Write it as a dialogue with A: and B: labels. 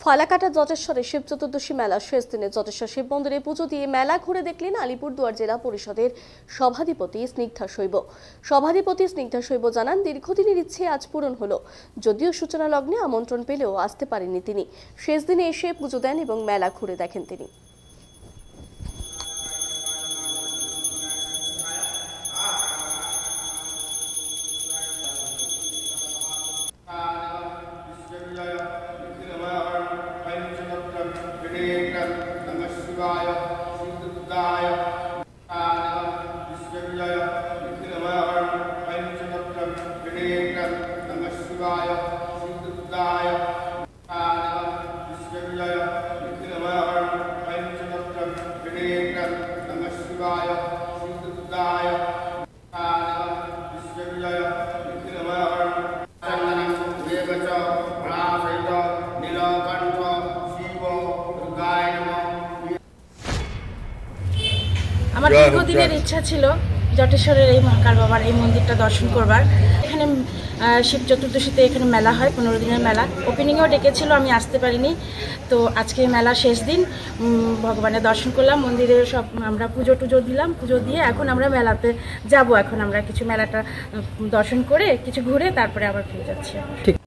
A: ফালাকাটা জটেশ্বরে শিব চতুর্দশী মেলা শেষ দিনে জটেশ্বর শিব মন্দিরে পুজো দিয়ে মেলা ঘুরে দেখলেন আলিপুরদুয়ার জেলা পরিষদের সভাধিপতি স্নিগ্ধা শৈব জানান, দীর্ঘদিনের ইচ্ছে আজ পূরণ হলো। যদিও সূচনা লগ্নে আমন্ত্রণ পেলেও আসতে পারেননি তিনি। শেষ দিনে এসে পুজো দেন এবং মেলা ঘুরে দেখেন তিনি।
B: আমার দীর্ঘদিনের ইচ্ছা ছিল জটেশ্বরের এই মহাকাল বাবার এই মন্দিরটা দর্শন করবার। এখানে শিব চতুর্দশীতে এখানে মেলা হয়, 15 দিনের মেলা। ওপেনিংও ডেকেছিল, আমি আসতে পারিনি। তো আজকে মেলা শেষ দিন, ভগবানের দর্শন করলাম, মন্দিরে সব আমরা পুজো দিলাম। পুজো দিয়ে এখন আমরা মেলাতে যাব। এখন আমরা কিছু মেলাটা দর্শন করে কিছু ঘুরে তারপরে আবার ফিরে যাচ্ছি।